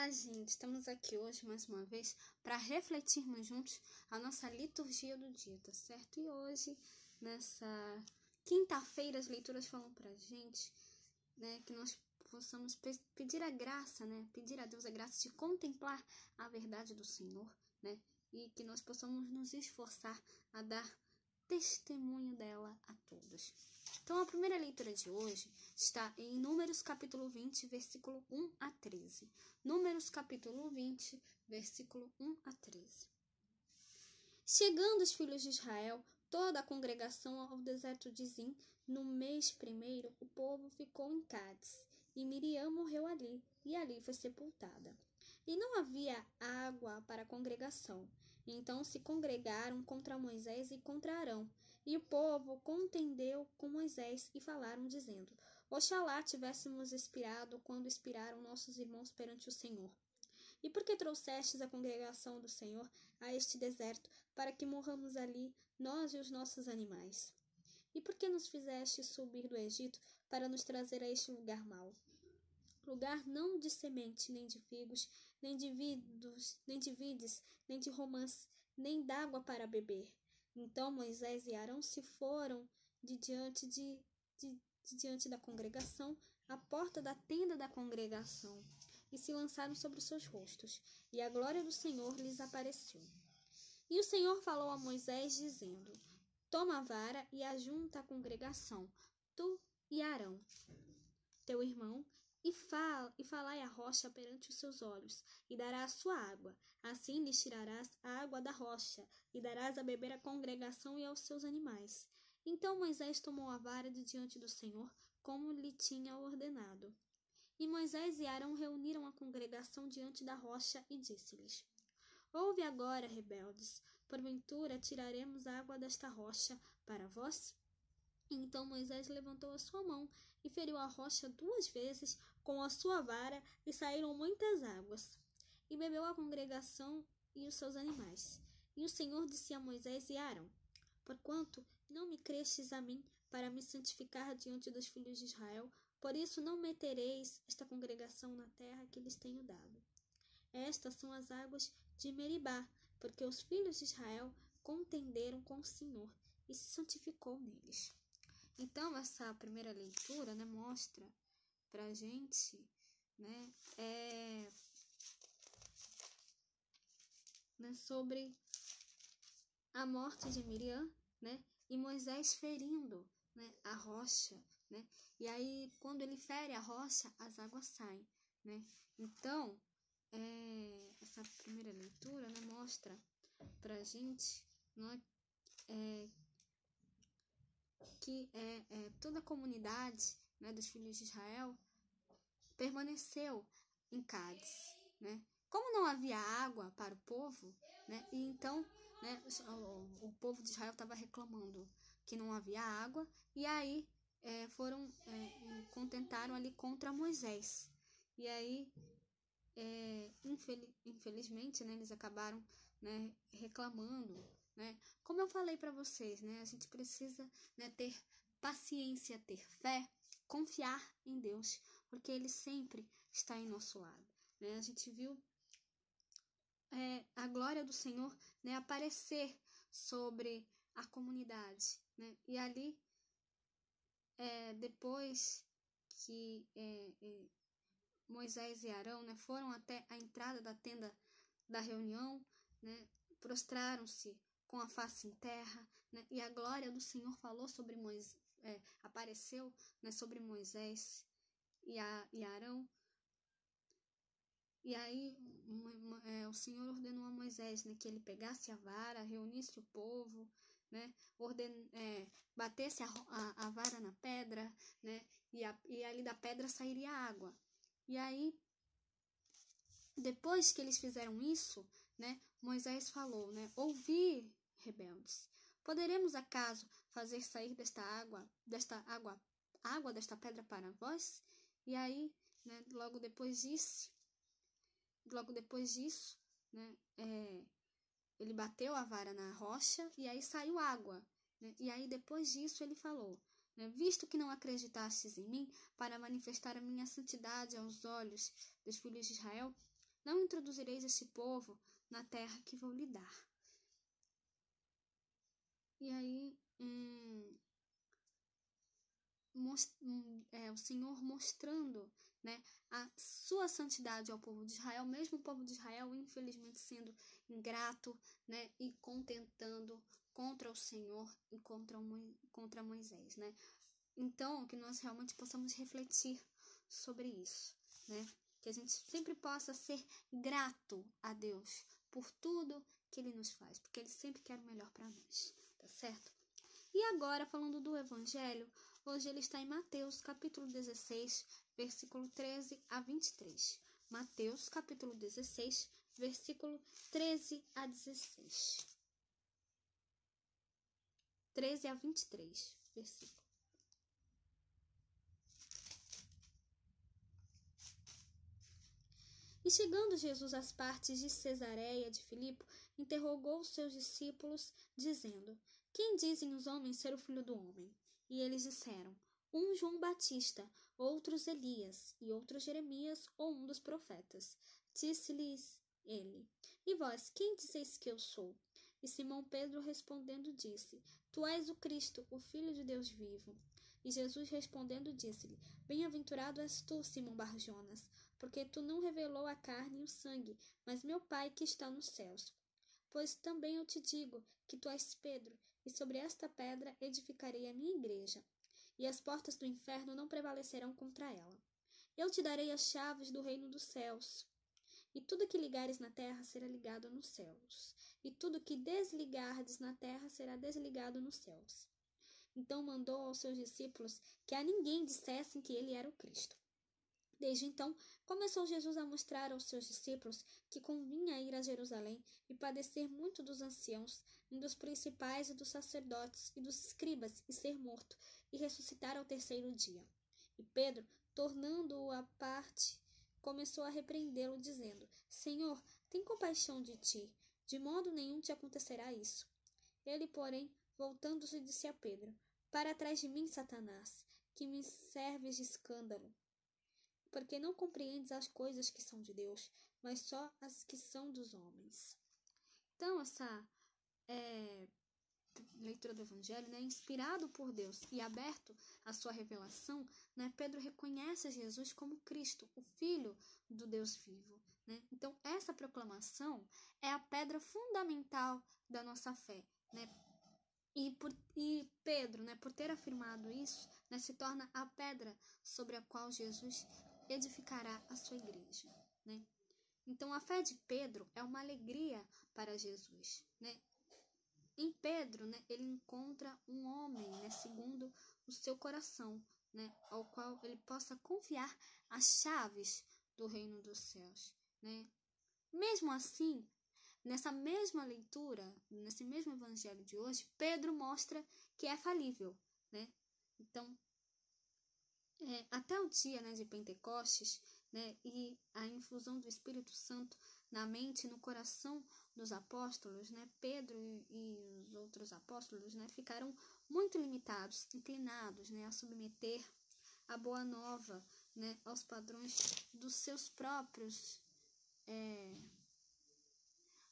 Olá, gente! Estamos aqui hoje mais uma vez para refletirmos juntos a nossa liturgia do dia, tá certo? E hoje, nessa quinta-feira, as leituras falam pra gente, né, que nós possamos pedir a graça, né, pedir a Deus a graça de contemplar a verdade do Senhor, né, e que nós possamos nos esforçar a dar testemunho dela a todos. Então, a primeira leitura de hoje está em Números capítulo 20, versículo 1 a 13. Números capítulo 20, versículo 1 a 13. Chegando os filhos de Israel, toda a congregação ao deserto de Zim, no mês primeiro, o povo ficou em Cádiz, e Miriam morreu ali, e ali foi sepultada. E não havia água para a congregação. Então se congregaram contra Moisés e contra Arão. E o povo contendeu com Moisés e falaram, dizendo: Oxalá tivéssemos expirado quando expiraram nossos irmãos perante o Senhor. E por que trouxestes a congregação do Senhor a este deserto, para que morramos ali, nós e os nossos animais? E por que nos fizeste subir do Egito, para nos trazer a este lugar mau? Lugar não de semente, nem de figos, nem de vides, nem de romãs, nem d'água para beber. Então Moisés e Arão se foram de diante da congregação, à porta da tenda da congregação, e se lançaram sobre os seus rostos, e a glória do Senhor lhes apareceu. E o Senhor falou a Moisés, dizendo: Toma a vara e ajunta a congregação, tu e Arão, teu irmão, e falai a rocha perante os seus olhos, e dará a sua água. Assim lhes tirarás a água da rocha, e darás a beber à congregação e aos seus animais. Então Moisés tomou a vara de diante do Senhor, como lhe tinha ordenado. E Moisés e Arão reuniram a congregação diante da rocha, e disse-lhes: Ouve agora, rebeldes, porventura tiraremos a água desta rocha para vós? Então Moisés levantou a sua mão e feriu a rocha 2 vezes com a sua vara, e saíram muitas águas. E bebeu a congregação e os seus animais. E o Senhor disse a Moisés e a Arão: Porquanto não me crestes a mim para me santificar diante dos filhos de Israel, por isso não metereis esta congregação na terra que lhes tenho dado. Estas são as águas de Meribá, porque os filhos de Israel contenderam com o Senhor, e se santificou neles. Então, essa primeira leitura, né, mostra pra gente, né, sobre a morte de Miriam, né, e Moisés ferindo, né, a rocha, né, e aí quando ele fere a rocha, as águas saem, né. Então, essa primeira leitura, né, mostra pra gente, né, que toda a comunidade, né, dos filhos de Israel permaneceu em Cádiz, né? Como não havia água para o povo, né, e então, né, o povo de Israel estava reclamando que não havia água, e aí contentaram ali contra Moisés. E aí, infelizmente, né, eles acabaram, né, reclamando, né? Como eu falei para vocês, né, a gente precisa, né, ter paciência, ter fé, confiar em Deus, porque Ele sempre está em nosso lado, né? A gente viu a glória do Senhor, né, aparecer sobre a comunidade, né? E ali, depois que Moisés e Arão, né, foram até a entrada da tenda da reunião, né, prostraram-se com a face em terra, né, e a glória do Senhor falou sobre Moisés, apareceu, né, sobre Moisés e Arão. E aí o Senhor ordenou a Moisés, né, que ele pegasse a vara, reunisse o povo, né, batesse a vara na pedra, né, e ali da pedra sairia água. E aí, depois que eles fizeram isso, né, Moisés falou, né, ouvi, rebeldes, poderemos acaso fazer sair desta água desta pedra para vós? E aí, né, logo depois disso, né, ele bateu a vara na rocha e aí saiu água, né? E aí depois disso ele falou, né, visto que não acreditastes em mim para manifestar a minha santidade aos olhos dos filhos de Israel, Não introduzireis esse povo na terra que vou lhe dar. E aí, o Senhor mostrando, né, a sua santidade ao povo de Israel, mesmo o povo de Israel, infelizmente, sendo ingrato, né, e contentando contra o Senhor e contra Moisés, né? Então, que nós realmente possamos refletir sobre isso, né? Que a gente sempre possa ser grato a Deus por tudo que Ele nos faz, porque Ele sempre quer o melhor para nós, tá certo? E agora, falando do Evangelho, hoje ele está em Mateus, capítulo 16, versículo 13 a 23. Mateus, capítulo 16, versículo 13 a 16. 13 a 23, versículo. E chegando Jesus às partes de Cesareia de Filipe, interrogou os seus discípulos, dizendo: Quem dizem os homens ser o Filho do Homem? E eles disseram: um João Batista, outros Elias, e outros Jeremias, ou um dos profetas. Disse-lhes ele: E vós, quem dizeis que eu sou? E Simão Pedro respondendo disse: Tu és o Cristo, o Filho de Deus vivo. E Jesus respondendo disse-lhe: Bem-aventurado és tu, Simão Bar-Jonas, porque tu não revelou a carne e o sangue, mas meu Pai que está nos céus. Pois também eu te digo que tu és Pedro, e sobre esta pedra edificarei a minha igreja, e as portas do inferno não prevalecerão contra ela. Eu te darei as chaves do reino dos céus, e tudo que ligares na terra será ligado nos céus, e tudo que desligardes na terra será desligado nos céus. Então mandou aos seus discípulos que a ninguém dissessem que ele era o Cristo. Desde então, começou Jesus a mostrar aos seus discípulos que convinha ir a Jerusalém e padecer muito dos anciãos, e dos principais e dos sacerdotes e dos escribas, e ser morto, e ressuscitar ao terceiro dia. E Pedro, tornando-o à parte, começou a repreendê-lo, dizendo: Senhor, tem compaixão de ti, de modo nenhum te acontecerá isso. Ele, porém, voltando-se, disse a Pedro: Para trás de mim, Satanás, que me serves de escândalo, porque não compreendes as coisas que são de Deus, mas só as que são dos homens. Então, essa leitura do Evangelho, né, inspirado por Deus e aberto à sua revelação, né, Pedro reconhece Jesus como Cristo, o Filho do Deus vivo. Né? Então, essa proclamação é a pedra fundamental da nossa fé. Né? E Pedro, né, por ter afirmado isso, né, se torna a pedra sobre a qual Jesus edificará a sua igreja. Né? Então, a fé de Pedro é uma alegria para Jesus. Né? Em Pedro, né, ele encontra um homem, né, segundo o seu coração, né, ao qual ele possa confiar as chaves do reino dos céus. Né? Mesmo assim, nessa mesma leitura, nesse mesmo evangelho de hoje, Pedro mostra que é falível. Né? Então, até o dia, né, de Pentecostes, né, e a infusão do Espírito Santo na mente e no coração dos apóstolos, né, Pedro e os outros apóstolos, né, ficaram muito limitados, inclinados, né, a submeter a boa nova, né, aos padrões dos seus próprios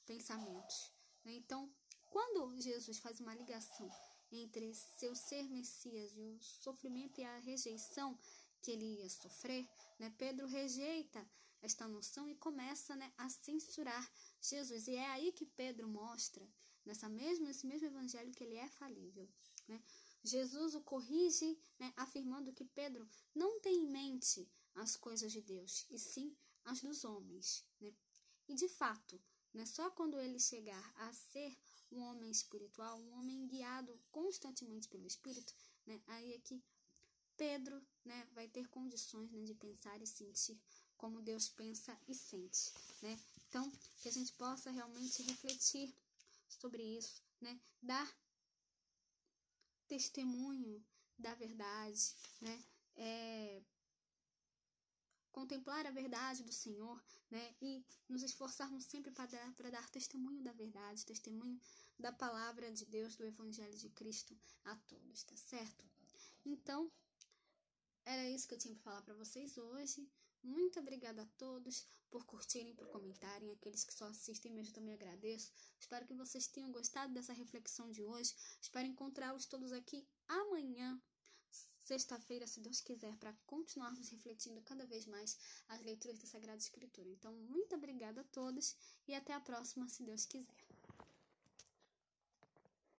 pensamentos. Né? Então, quando Jesus faz uma ligação entre seu ser Messias e o sofrimento e a rejeição que ele ia sofrer, né, Pedro rejeita esta noção e começa, né, a censurar Jesus. E é aí que Pedro mostra, nesse mesmo evangelho, que ele é falível. Né? Jesus o corrige, né, afirmando que Pedro não tem em mente as coisas de Deus, e sim as dos homens. Né? E de fato, né, só quando ele chegar a ser um homem espiritual, um homem guiado constantemente pelo Espírito, né, aí é que Pedro, né, vai ter condições, né, de pensar e sentir como Deus pensa e sente. Né? Então, que a gente possa realmente refletir sobre isso, né, dar testemunho da verdade, né, contemplar a verdade do Senhor, né, e nos esforçarmos sempre para dar testemunho da verdade, testemunho da palavra de Deus, do Evangelho de Cristo a todos, tá certo? Então, era isso que eu tinha para falar para vocês hoje. Muito obrigada a todos por curtirem, por comentarem. Aqueles que só assistem mesmo também agradeço. Espero que vocês tenham gostado dessa reflexão de hoje. Espero encontrá-los todos aqui amanhã, sexta-feira, se Deus quiser, para continuarmos refletindo cada vez mais as leituras da Sagrada Escritura. Então, muito obrigada a todos e até a próxima, se Deus quiser.